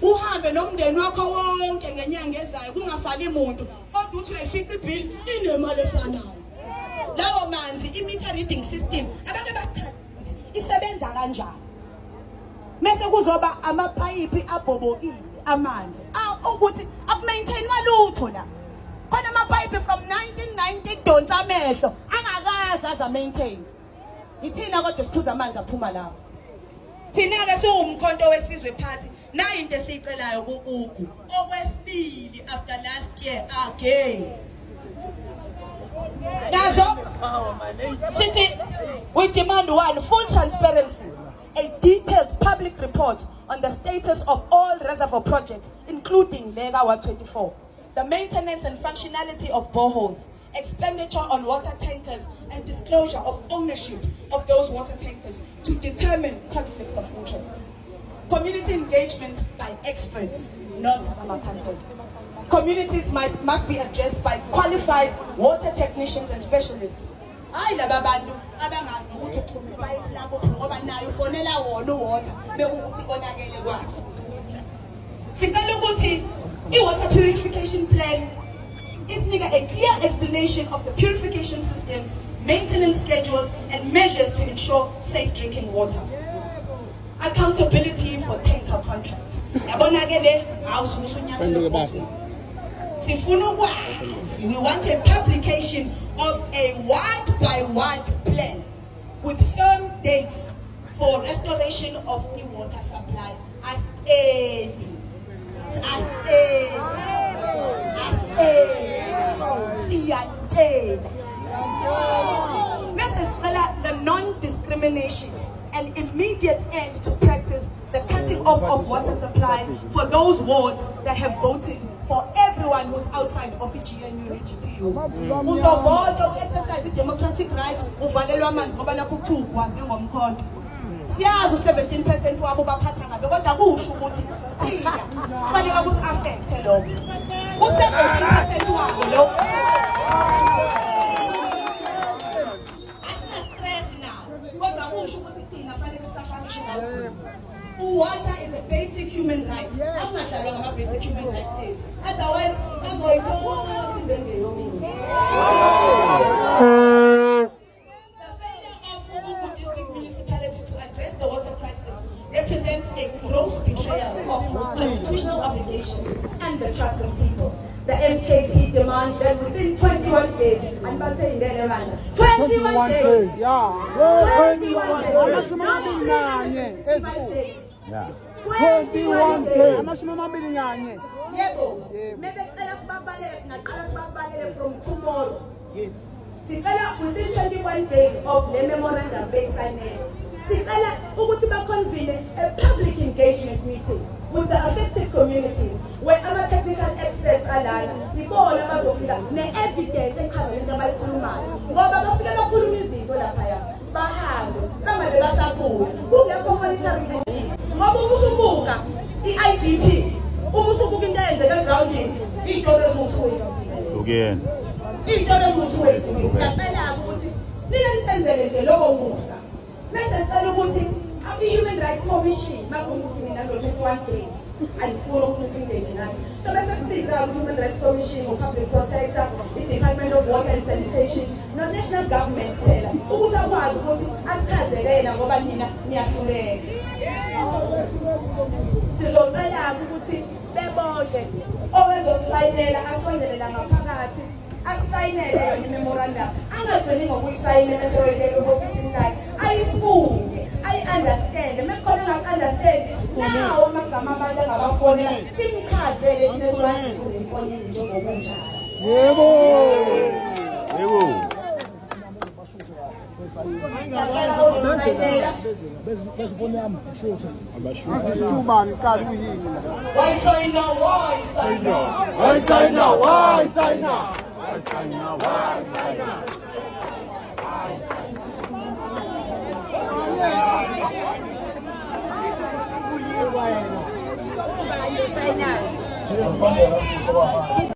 Uhambe nomndeni wakho wonke ngenyanga ezayo kungasali umuntu kodwa uthi uyifica ibill inemali efanayo. Lawo manzi i-meter reading system abake basichaza ukuthi isebenza kanjani. Mase kuzoba amapayipi abhobokile amanzi ukuthi akumaintain malutho la. Khona amapayipi from 1990 kudonsa amehlo angakazi aza maintain. Ithina kodwa siphuza amanzi aphuma lapho. Thina ke siwumkhonto wesizwe party nayo into esicelayo ku-ugu okwesibili after last year again. Nazo sithi we demand one, full transparency, a detailed public report on the status of all reservoir projects including Lega 124, the maintenance and functionality of boreholes, expenditure on water tankers and disclosure of ownership of those water tankers to determine conflicts of interest. Community engagement by experts, not amapanted. Communities must be addressed by qualified water technicians and specialists. Hayi laba bantu abangazi ukuthi uxhuma ipayipi lakho ngoba nayo ufonela wona uwater bekuthi konakele kwakhe. Sicela ukuthi i-water purification plan isinika a clear explanation of the purification systems, maintenance schedules and measures to ensure safe drinking water. Accountability for tanker contracts. We want a publication of a word-by-word plan with firm dates for restoration of the water supply as the non-discrimination and immediate end to practice the cutting off of water supply for those wards that have voted for everyone who's outside of the GNU GPU. Uzovota exercise democratic rights uvalelwa amanzi ngoba nakho ukwazi ngomkhonto. Siyazi 17% wabo baphatha kabe kodwa kusho ukuthi thina kufanele kusi-affecte lokho. U-17% wabo lo. Water is a basic human right. I'm not talking about basic human rights age. Otherwise, that's why the failure of Ugu District Municipality to address the water crisis represents a gross betrayal of constitutional obligations and the trust of people. The MKP demands that within 21 days, and 21 days, yeah, 21 days. Yeah. 21 days. From tomorrow. Yes. Within 21 days of the memorandum based signing, convene a public engagement meeting with the affected communities where our technical experts are there. Evidence and ngoba umusubuka i-IDP umusubuka into eyenzeka grounding iy'tolo ezinguthuwethu again iy'tolo ezinguthuwethu siyacela ukuthi nisenzele nje lobo musa bese sicela ukuthi i-Human Rights Commission makuwukuthi mina ngo-21 days ayifuna ukuthi engage nathi so bese sibiza i-Human Rights Commission u-Public Protector, i-Department of Water and Sanitation no-National Government phela ukuthi akwazi ukuthi asichazelena ngoba nina niyahluleka. Sizocela ukuthi bebonke owezosayinela asondelela ngaphakathi asayinele yona memorandum angagcini ngokuyisayina bese oyibeka ofisini lakhe ayifunde ayi-understand mekhona engaku-understand nawo amagama abantu angabafonela simchazele thina siwazi unemfonini njengokunjalo. Yebo Why say no? Why say no? Why say no? Why say no? Why say no? Why say no? Ngiyakubongela sisi kwamanje.